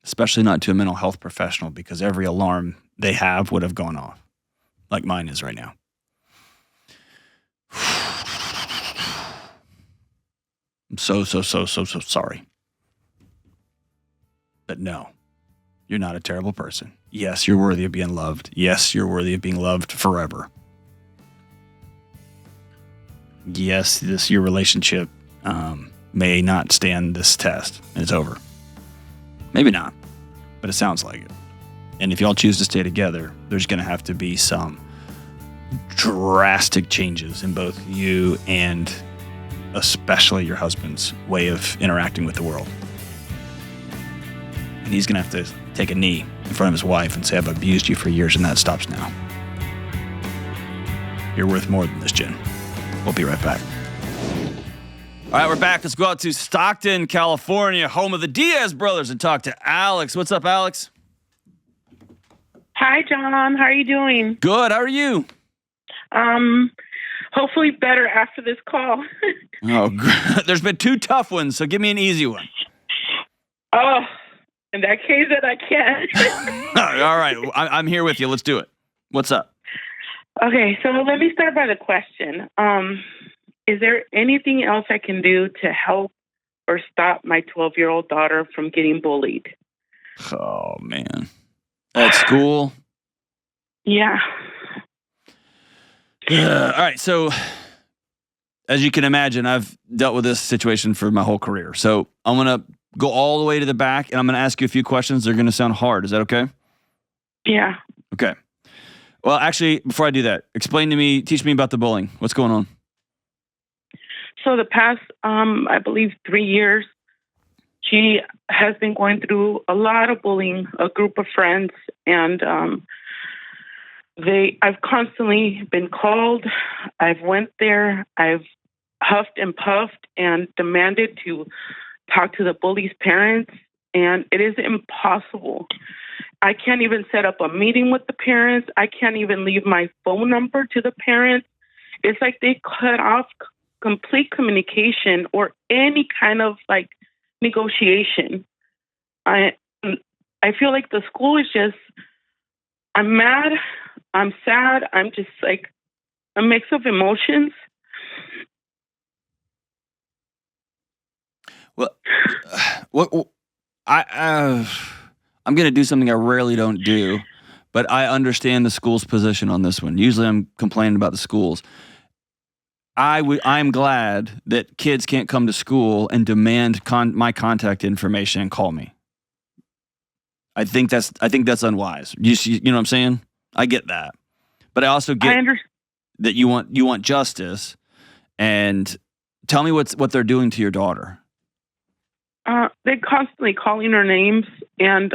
Especially not to a mental health professional, because every alarm they have would have gone off, like mine is right now. I'm so sorry. But no. You're not a terrible person. Yes, you're worthy of being loved. Yes, you're worthy of being loved forever. Yes, your relationship may not stand this test and it's over. Maybe not, but it sounds like it. And if y'all choose to stay together, there's going to have to be some drastic changes in both you and especially your husband's way of interacting with the world. And he's going to have to take a knee in front of his wife and say, I've abused you for years, and that stops now. You're worth more than this, Jen. We'll be right back. All right, we're back. Let's go out to Stockton, California, home of the Diaz brothers, and talk to Alex. What's up, Alex? Hi, John. How are you doing? Good. How are you? Hopefully better after this call. There's been 2 tough ones, so give me an easy one. Oh, in that case, that I can. All right. I'm here with you. Let's do it. What's up? Okay, so let me start by the question. Is there anything else I can do to help or stop my 12-year-old daughter from getting bullied? Oh, man. At school? Yeah. All right. So, as you can imagine, I've dealt with this situation for my whole career. So, I'm going to go all the way to the back, and I'm going to ask you a few questions. They're going to sound hard. Is that okay? Yeah. Okay. Well, actually, before I do that, teach me about the bullying. What's going on? So the past, I believe, 3 years, she has been going through a lot of bullying, a group of friends, and I've constantly been called. I've went there. I've huffed and puffed and demanded to talk to the bully's parents, and it is impossible. I can't even set up a meeting with the parents. I can't even leave my phone number to the parents. It's like they cut off complete communication or any kind of like negotiation. I feel like the school is just, I'm mad, I'm sad, I'm just like a mix of emotions. Well, I'm going to do something I rarely don't do, but I understand the school's position on this one. Usually I'm complaining about the schools. I'm glad that kids can't come to school and demand my contact information and call me. I think that's unwise. You know what I'm saying? I get that. But I also get that you want justice. And tell me what they're doing to your daughter. They're constantly calling her names, and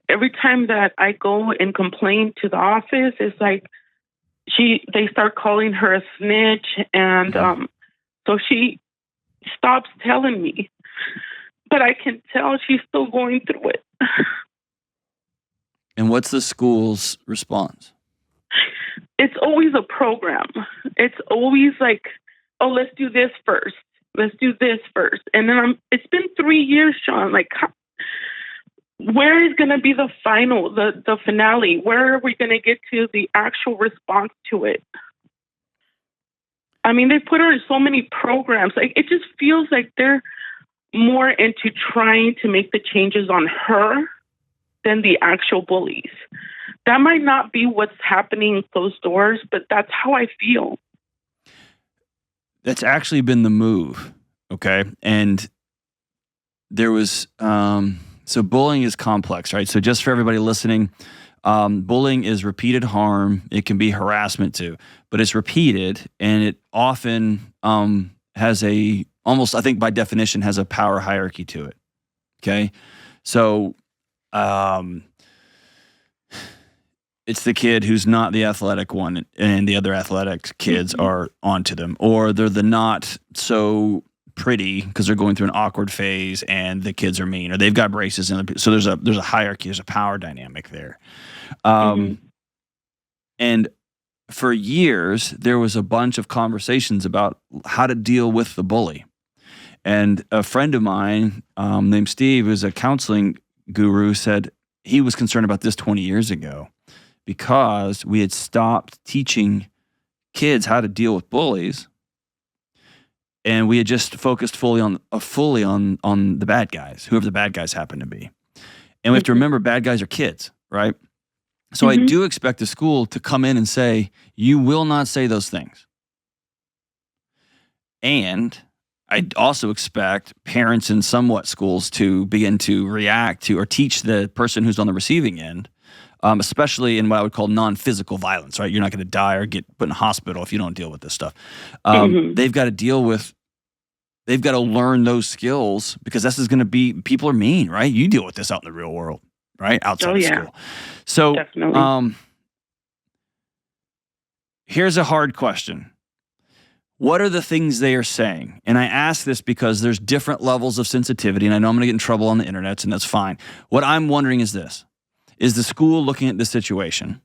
every time that I go and complain to the office, it's like they start calling her a snitch, and so she stops telling me. But I can tell she's still going through it. And what's the school's response? It's always a program. It's always like, oh, let's do this first. Let's do this first. And then it's been 3 years, Sean. Like, where is going to be the final, the finale? Where are we going to get to the actual response to it? I mean, they put her in so many programs. Like, it just feels like they're more into trying to make the changes on her than the actual bullies. That might not be what's happening in closed doors, but that's how I feel. That's actually been the move, okay? And there was, so bullying is complex, right? So just for everybody listening, bullying is repeated harm. It can be harassment too, but it's repeated, and it often has almost, I think by definition, has a power hierarchy to it, okay? So it's the kid who's not the athletic one, and the other athletic kids are onto them, or they're the not so pretty because they're going through an awkward phase, and the kids are mean, or they've got braces, so there's a hierarchy, there's a power dynamic there. And for years, there was a bunch of conversations about how to deal with the bully. And a friend of mine named Steve, who's a counseling guru, said he was concerned about this 20 years ago, because we had stopped teaching kids how to deal with bullies, and we had just focused fully on the bad guys, whoever the bad guys happen to be. And we have to remember, bad guys are kids, right? So I do expect the school to come in and say, you will not say those things. And I also expect parents in somewhat schools to begin to react to or teach the person who's on the receiving end, especially in what I would call non-physical violence, right? You're not going to die or get put in a hospital if you don't deal with this stuff. They've got to learn those skills, because this is going to be, people are mean, right? You deal with this out in the real world, right? Outside of school. So definitely. Here's a hard question. What are the things they are saying? And I ask this because there's different levels of sensitivity, and I know I'm going to get in trouble on the internet, and that's fine. What I'm wondering is this. Is the school looking at this situation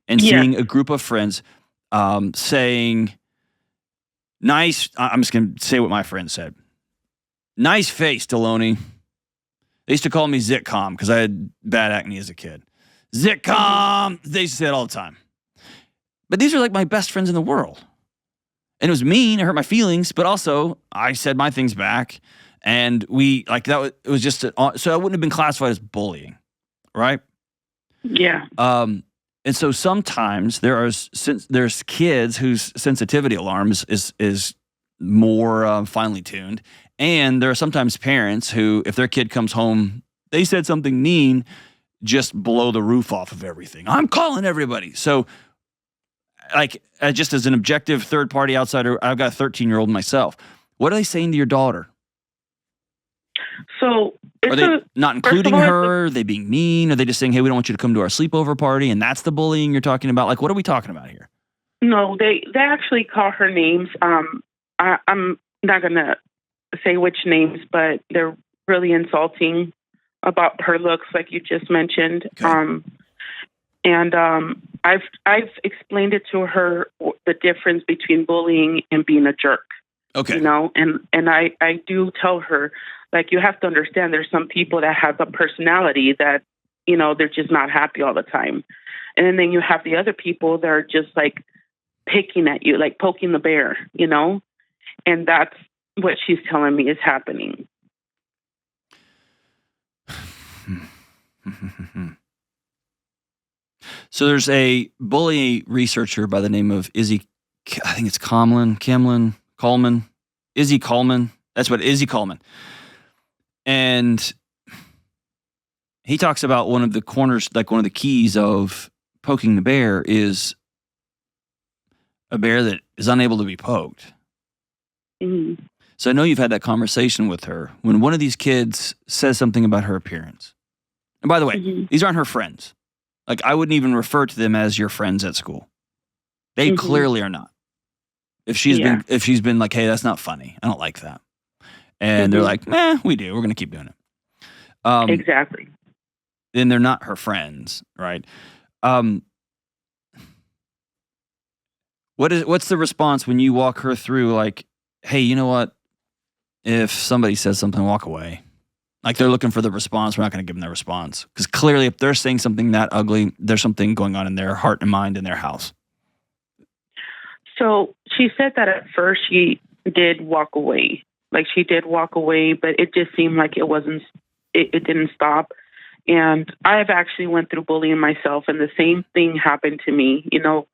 and seeing a group of friends saying, nice, I'm just going to say what my friend said. Nice face, Delony. They used to call me Zitcom because I had bad acne as a kid. Zitcom! They used to say it all the time. But these are like my best friends in the world. And it was mean, it hurt my feelings, but also I said my things back, and it was just, so I wouldn't have been classified as bullying. Right? Yeah. And so sometimes there's kids whose sensitivity alarm is more finely tuned, and there are sometimes parents who, if their kid comes home, they said something mean, just blow the roof off of everything. I'm calling everybody. So, like, just as an objective third-party outsider, I've got a 13-year-old myself. What are they saying to your daughter? So are they not including her? Are they being mean? Are they just saying, hey, we don't want you to come to our sleepover party, and that's the bullying you're talking about? Like, what are we talking about here? No, they actually call her names. I'm not going to say which names, but they're really insulting. about her looks, like you just mentioned. Okay. I've explained it to her, the difference between bullying and being a jerk. Okay. You know, and I do tell her, like, you have to understand there's some people that have a personality that, you know, they're just not happy all the time. And then you have the other people that are just like picking at you, like poking the bear, you know, and that's what she's telling me is happening. So there's a bully researcher by the name of Izzy, I think it's Coleman. Izzy Coleman. That's what, Izzy Coleman. And he talks about one of the corners, like one of the keys of poking the bear is a bear that is unable to be poked. Mm-hmm. So I know you've had that conversation with her when one of these kids says something about her appearance. And by the way, these aren't her friends. Like, I wouldn't even refer to them as your friends at school. They clearly are not. If she's been like, hey, that's not funny, I don't like that. And they're like, we do. We're going to keep doing it. Exactly. Then they're not her friends, right? What's the response when you walk her through, like, hey, you know what? If somebody says something, walk away. Like, they're looking for the response. We're not going to give them the response. Because clearly, if they're saying something that ugly, there's something going on in their heart and mind in their house. So she said that at first she did walk away. Like, she did walk away, but it just seemed like it didn't stop. And I've actually went through bullying myself, and the same thing happened to me. You know,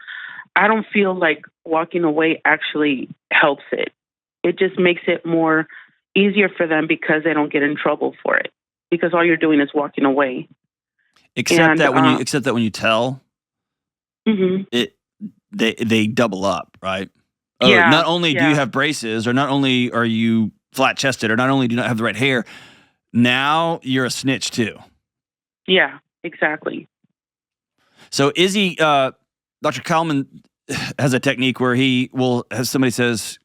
I don't feel like walking away actually helps it. It just makes it more easier for them because they don't get in trouble for it. Because all you're doing is walking away. Except that when you tell, they double up, right? Oh, Yeah. Not only do you have braces, or not only are you flat chested, or not only do you not have the right hair, now you're a snitch too. Yeah, exactly. So Izzy, Dr. Kalman has a technique where he will have somebody says,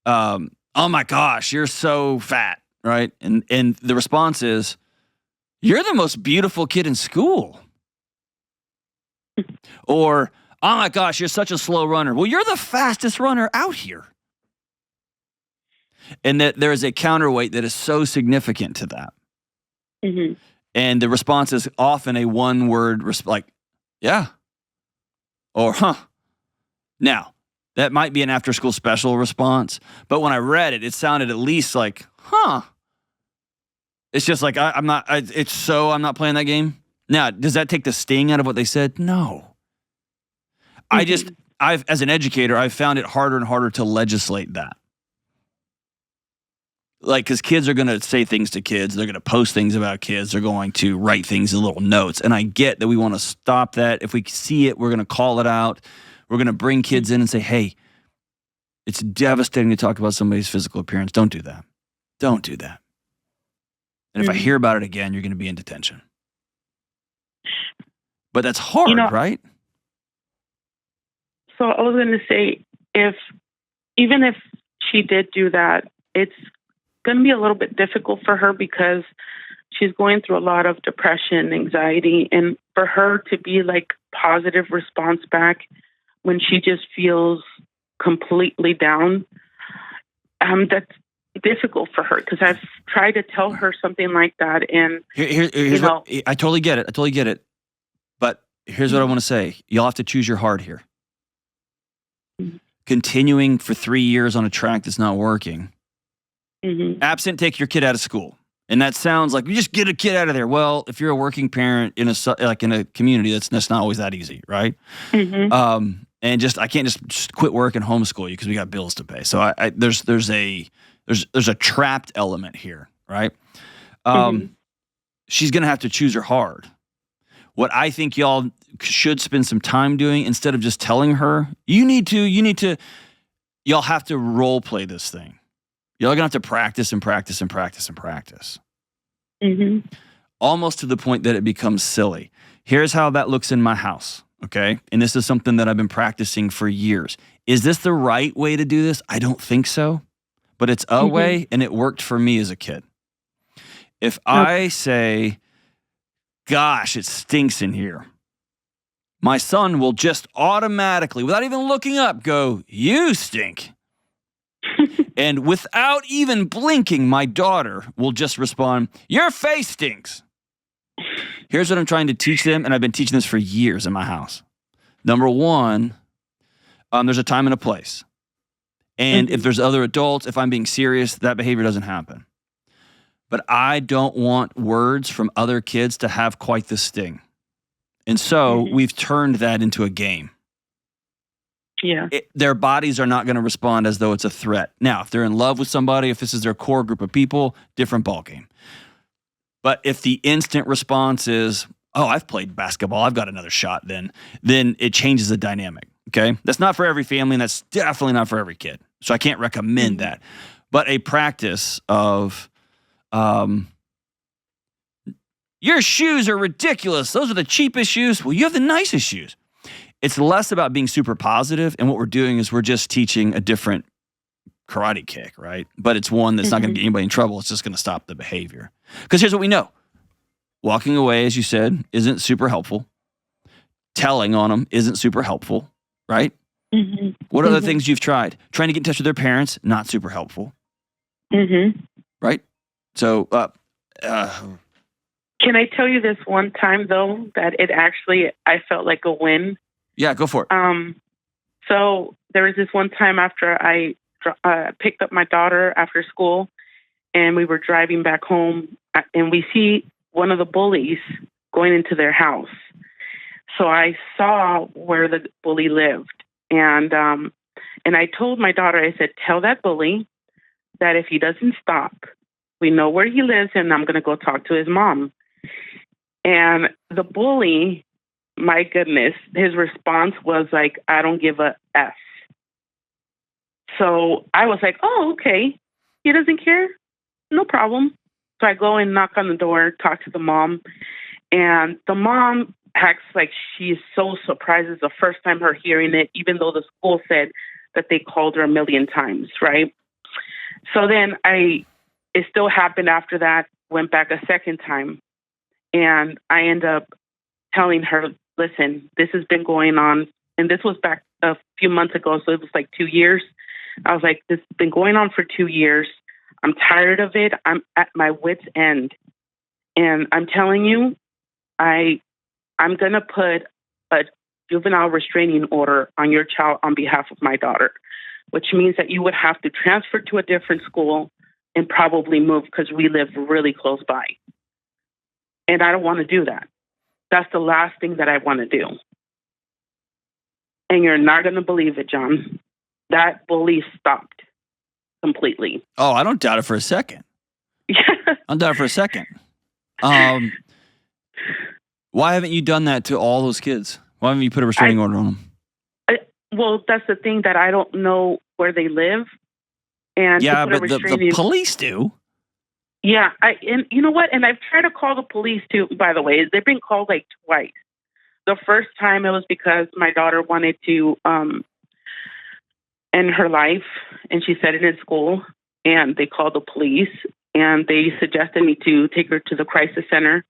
oh my gosh, you're so fat, right? And the response is, you're the most beautiful kid in school. Or, oh my gosh, you're such a slow runner. Well, you're the fastest runner out here. And that there is a counterweight that is so significant to that. And the response is often a one-word, like, yeah. Or, huh. Now, that might be an after-school special response, but when I read it, it sounded at least like, huh. It's just like, I'm not playing that game. Now, does that take the sting out of what they said? No. As an educator, I've found it harder and harder to legislate that. Like, because kids are going to say things to kids. They're going to post things about kids. They're going to write things in little notes. And I get that we want to stop that. If we see it, we're going to call it out. We're going to bring kids in and say, hey, it's devastating to talk about somebody's physical appearance. Don't do that. Don't do that. And if I hear about it again, you're going to be in detention. But that's hard, right? So I was going to say, even if she did do that, it's going to be a little bit difficult for her because she's going through a lot of depression, anxiety, and for her to be like positive response back when she just feels completely down, that's difficult for her because I've tried to tell her something like that. And here's what, I totally get it. But here's what I want to say. You'll have to choose your heart here. Continuing for 3 years on a track that's not working. Absent, take your kid out of school. And that sounds like, you just get a kid out of there. Well, if you're a working parent in a community, that's not always that easy, right? And I can't just quit work and homeschool you because we got bills to pay. So there's a trapped element here, right? She's gonna have to choose her hard. What I think y'all should spend some time doing, instead of just telling her, y'all have to role play this thing. Y'all gonna have to practice and practice and practice and practice. Almost to the point that it becomes silly. Here's how that looks in my house, okay? And this is something that I've been practicing for years. Is this the right way to do this? I don't think so. But it's a way, and it worked for me as a kid. If I say, gosh, it stinks in here, my son will just automatically, without even looking up, go, you stink. And without even blinking, my daughter will just respond, your face stinks. Here's what I'm trying to teach them, and I've been teaching this for years in my house. Number one, there's a time and a place. And if there's other adults, if I'm being serious, that behavior doesn't happen. But I don't want words from other kids to have quite the sting. And so we've turned that into a game. Yeah. Their bodies are not going to respond as though it's a threat. Now, if they're in love with somebody, if this is their core group of people, different ballgame. But if the instant response is, oh, I've played basketball, I've got another shot, then it changes the dynamic, okay? That's not for every family, and that's definitely not for every kid. So I can't recommend that. But a practice of, your shoes are ridiculous. Those are the cheapest shoes. Well, you have the nicest shoes. It's less about being super positive, and what we're doing is we're just teaching a different karate kick, right? But it's one that's not going to get anybody in trouble. It's just going to stop the behavior. Because here's what we know. Walking away, as you said, isn't super helpful. Telling on them isn't super helpful, right? What are the things you've tried? Trying to get in touch with their parents, not super helpful. Right? So, can I tell you this one time, though, that I felt like a win? Yeah, go for it. So there was this one time after I picked up my daughter after school, and we were driving back home, and we see one of the bullies going into their house. So I saw where the bully lived, and I told my daughter, I said, tell that bully that if he doesn't stop, we know where he lives, and I'm going to go talk to his mom. And the bully, my goodness, his response was like, I don't give a F. So I was like, oh, okay. He doesn't care? No problem. So I go and knock on the door, talk to the mom. And the mom acts like she's so surprised. It's the first time her hearing it, even though the school said that they called her 1 million times, right? So then it still happened after that, went back a second time. And I end up telling her, listen, this has been going on. And this was back a few months ago, so it was like 2 years. I was like, this has been going on for 2 years. I'm tired of it. I'm at my wit's end. And I'm telling you, I'm going to put a juvenile restraining order on your child on behalf of my daughter, which means that you would have to transfer to a different school and probably move because we live really close by. And I don't want to do that. That's the last thing that I want to do. And you're not going to believe it, John. That bully stopped completely. Oh, I don't doubt it for a second. I don't doubt it for a second. Why haven't you done that to all those kids? Why haven't you put a restraining order on them? Well, that's the thing, that I don't know where they live. And yeah, but the police do. Yeah, and you know what? And I've tried to call the police too, by the way. They've been called like twice. The first time it was because my daughter wanted to end her life, and she said it in school, and they called the police, and they suggested me to take her to the crisis center.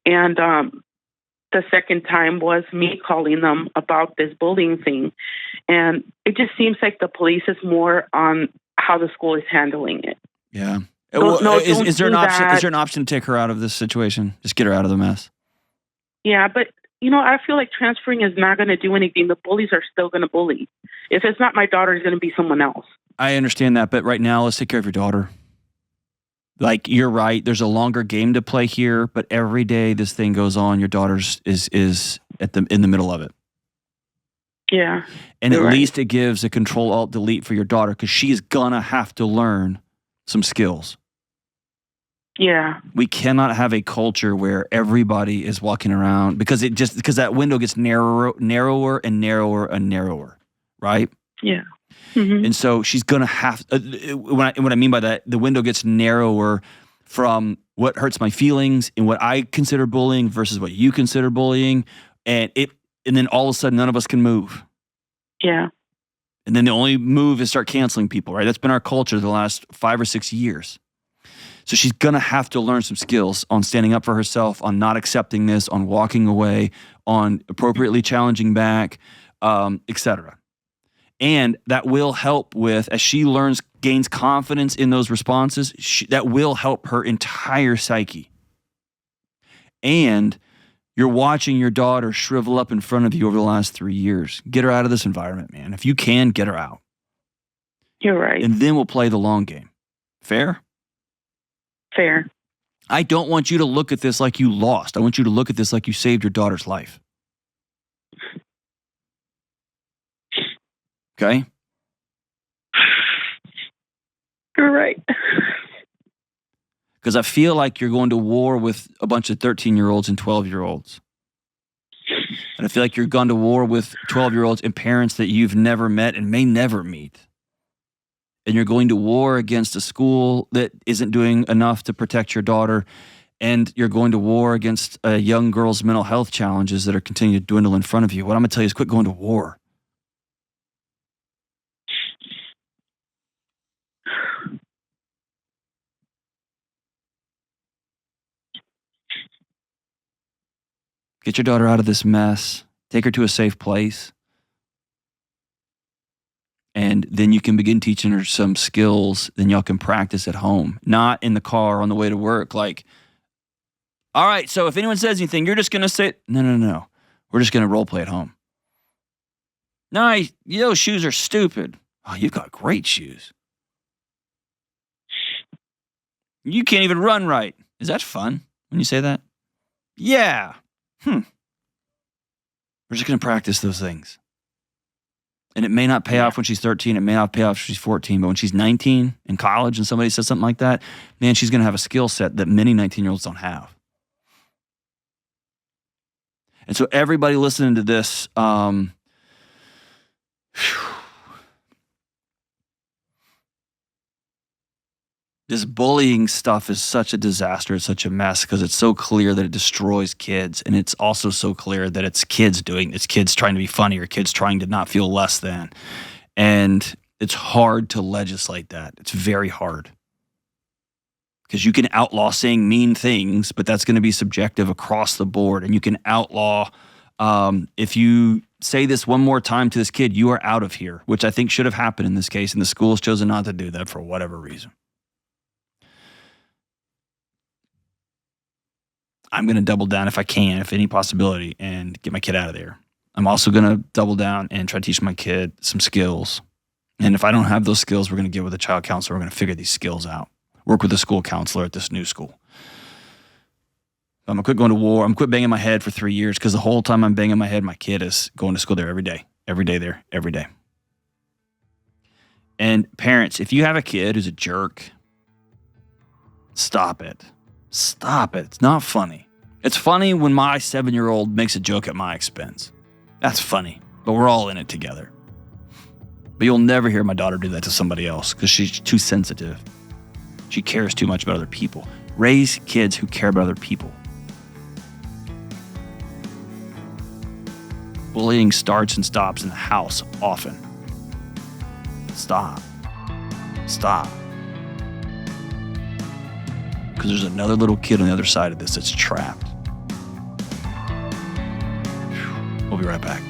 And the second time was me calling them about this bullying thing. And it just seems like the police is more on how the school is handling it. Yeah. Is there an option? Is there an option to take her out of this situation? Just get her out of the mess. Yeah, but I feel like transferring is not going to do anything. The bullies are still going to bully. If it's not my daughter, it's going to be someone else. I understand that, but right now, let's take care of your daughter. Like, you're right. There's a longer game to play here, but every day this thing goes on, your daughter's is in the middle of it. Yeah. And at least it gives a Control-Alt-Delete for your daughter, because she's gonna have to learn some skills. Yeah. We cannot have a culture where everybody is walking around because that window gets narrower and narrower and narrower, right? Yeah. Mm-hmm. And so she's gonna have. What I mean by that, the window gets narrower from what hurts my feelings and what I consider bullying versus what you consider bullying, and then all of a sudden none of us can move. Yeah. And then the only move is start canceling people, right? That's been our culture the last 5 or 6 years. So she's going to have to learn some skills on standing up for herself, on not accepting this, on walking away, on appropriately challenging back, etc. And that will help with, as she gains confidence in those responses, that will help her entire psyche. And you're watching your daughter shrivel up in front of you over the last 3 years. Get her out of this environment, man. If you can, get her out. You're right. And then we'll play the long game. Fair? Fair. I don't want you to look at this like you lost. I want you to look at this like you saved your daughter's life. Okay? You're right. Because I feel like you're going to war with a bunch of 13-year-olds and 12-year-olds. And I feel like you're going to war with 12-year-olds and parents that you've never met and may never meet. And you're going to war against a school that isn't doing enough to protect your daughter. And you're going to war against a young girl's mental health challenges that are continuing to dwindle in front of you. What I'm going to tell you is quit going to war. Get your daughter out of this mess. Take her to a safe place. And then you can begin teaching her some skills. Then y'all can practice at home, not in the car on the way to work. Like, all right, so if anyone says anything, you're just going to say, no. We're just going to role play at home. No, those shoes are stupid. Oh, you've got great shoes. You can't even run right. Is that fun when you say that? Yeah. We're just going to practice those things. And it may not pay off when she's 13. It may not pay off when she's 14. But when she's 19 in college and somebody says something like that, man, she's going to have a skill set that many 19-year-olds don't have. And so everybody listening to this, this bullying stuff is such a disaster. It's such a mess because it's so clear that it destroys kids. And it's also so clear that it's kids trying to be funny or kids trying to not feel less than. And it's hard to legislate that. It's very hard. Because you can outlaw saying mean things, but that's going to be subjective across the board. And you can outlaw, if you say this one more time to this kid, you are out of here, which I think should have happened in this case. And the school's chosen not to do that for whatever reason. I'm going to double down if I can, if any possibility, and get my kid out of there. I'm also going to double down and try to teach my kid some skills. And if I don't have those skills, we're going to get with a child counselor. We're going to figure these skills out. Work with a school counselor at this new school. I'm going to quit going to war. I'm quit banging my head for 3 years because the whole time I'm banging my head, my kid is going to school there every day there, every day. And parents, if you have a kid who's a jerk, stop it. Stop it. It's not funny. It's funny when my 7-year-old makes a joke at my expense. That's funny, but we're all in it together. But you'll never hear my daughter do that to somebody else because she's too sensitive. She cares too much about other people. Raise kids who care about other people. Bullying starts and stops in the house often. Stop. Because there's another little kid on the other side of this that's trapped. We'll be right back.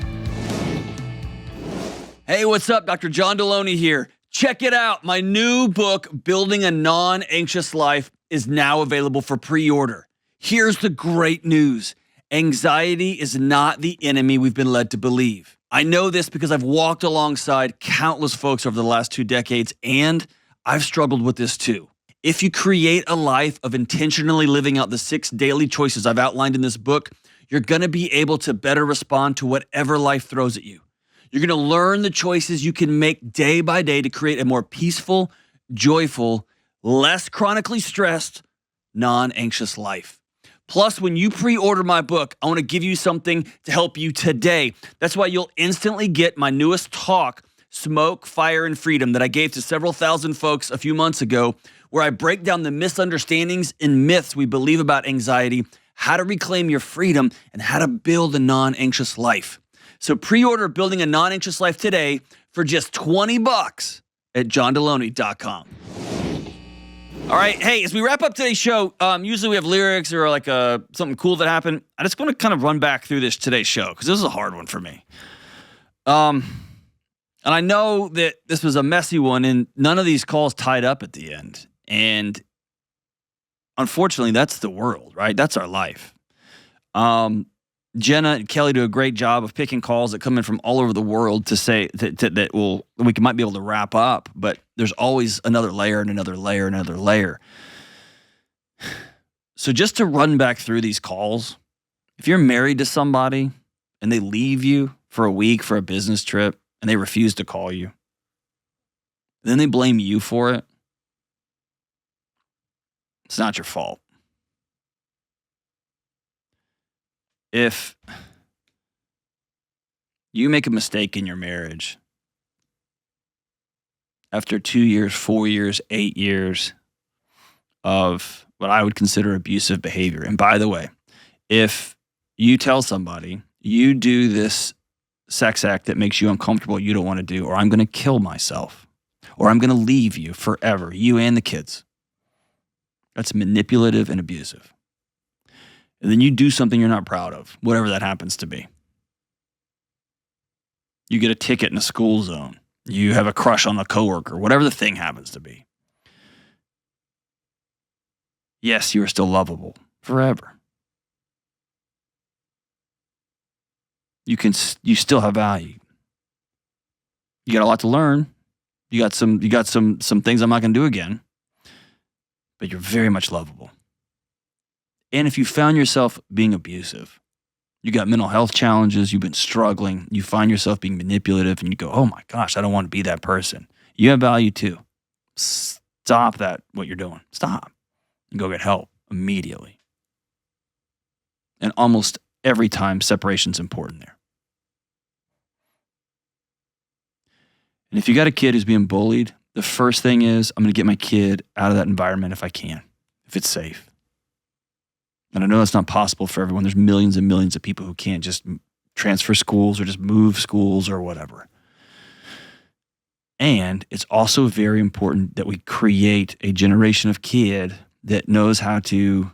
Hey, what's up? Dr. John Delony here. Check it out. My new book, Building a Non-Anxious Life, is now available for pre-order. Here's the great news. Anxiety is not the enemy we've been led to believe. I know this because I've walked alongside countless folks over the last 2 decades, and I've struggled with this too. If you create a life of intentionally living out the 6 daily choices I've outlined in this book, you're going to be able to better respond to whatever life throws at you. You're going to learn the choices you can make day by day to create a more peaceful, joyful, less chronically stressed, non-anxious life. Plus, when you pre-order my book, I want to give you something to help you today. That's why you'll instantly get my newest talk, Smoke, Fire, and Freedom, that I gave to several thousand folks a few months ago, where I break down the misunderstandings and myths we believe about anxiety, how to reclaim your freedom, and how to build a non-anxious life. So pre-order Building a Non-Anxious Life today for just $20 at johndelony.com. All right. Hey, as we wrap up today's show, usually we have lyrics or like something cool that happened. I just want to kind of run back through today's show because this is a hard one for me. And I know that this was a messy one and none of these calls tied up at the end. And unfortunately, that's the world, right? That's our life. Jenna and Kelly do a great job of picking calls that come in from all over the world to say that we might be able to wrap up, but there's always another layer and another layer and another layer. So just to run back through these calls, if you're married to somebody and they leave you for a week for a business trip and they refuse to call you, then they blame you for it, it's not your fault. If you make a mistake in your marriage after 2 years, 4 years, 8 years of what I would consider abusive behavior, and by the way, if you tell somebody you do this sex act that makes you uncomfortable, you don't want to do, or I'm going to kill myself, or I'm going to leave you forever, you and the kids, that's manipulative and abusive. And then you do something you're not proud of, whatever that happens to be. You get a ticket in a school zone. You have a crush on a coworker, whatever the thing happens to be. Yes, you are still lovable forever. You still have value. You got a lot to learn. You got some things I'm not going to do again. But you're very much lovable. And if you found yourself being abusive, you got mental health challenges, you've been struggling, you find yourself being manipulative, and you go, oh my gosh, I don't want to be that person. You have value too. Stop what you're doing. Stop. And go get help immediately. And almost every time, separation's important there. And if you got a kid who's being bullied, the first thing is, I'm going to get my kid out of that environment if I can, if it's safe. And I know that's not possible for everyone. There's millions and millions of people who can't just transfer schools or just move schools or whatever. And it's also very important that we create a generation of kid that knows how to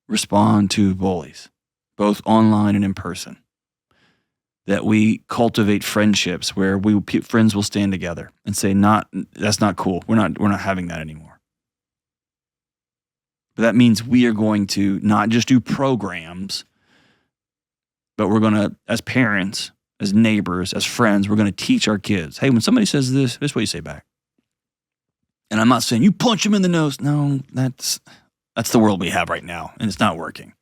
respond to bullies, both online and in person. That we cultivate friendships where friends will stand together and say, that's not cool. We're not having that anymore. But that means we are going to not just do programs, but we're going to, as parents, as neighbors, as friends, we're going to teach our kids, hey, when somebody says this is what you say back. And I'm not saying you punch them in the nose. No, that's the world we have right now, and it's not working.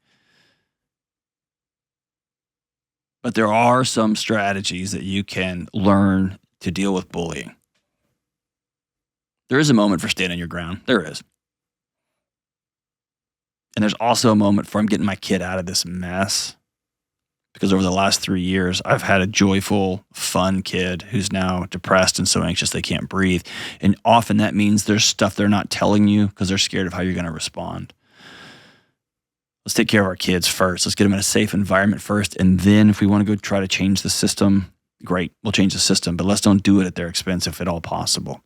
But there are some strategies that you can learn to deal with bullying. There is a moment for standing your ground. There is. And there's also a moment for I'm getting my kid out of this mess. Because over the last 3 years, I've had a joyful, fun kid who's now depressed and so anxious they can't breathe. And often that means there's stuff they're not telling you because they're scared of how you're going to respond. Let's take care of our kids first. Let's get them in a safe environment first. And then if we want to go try to change the system, great, we'll change the system. But let's don't do it at their expense if at all possible.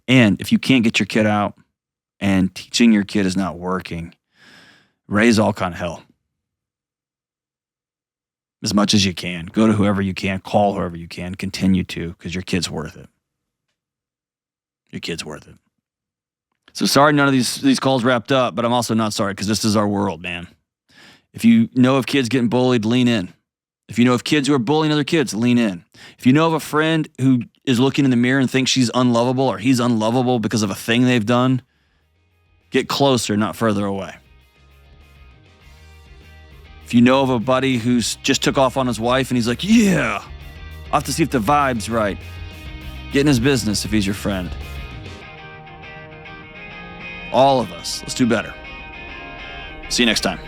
And if you can't get your kid out and teaching your kid is not working, raise all kind of hell. As much as you can. Go to whoever you can. Call whoever you can. Continue to, because your kid's worth it. Your kid's worth it. So sorry none of these calls wrapped up, but I'm also not sorry because this is our world, man. If you know of kids getting bullied, lean in. If you know of kids who are bullying other kids, lean in. If you know of a friend who is looking in the mirror and thinks she's unlovable or he's unlovable because of a thing they've done, get closer, not further away. If you know of a buddy who's just took off on his wife and he's like, yeah, I'll have to see if the vibe's right. Get in his business if he's your friend. All of us, let's do better. See you next time.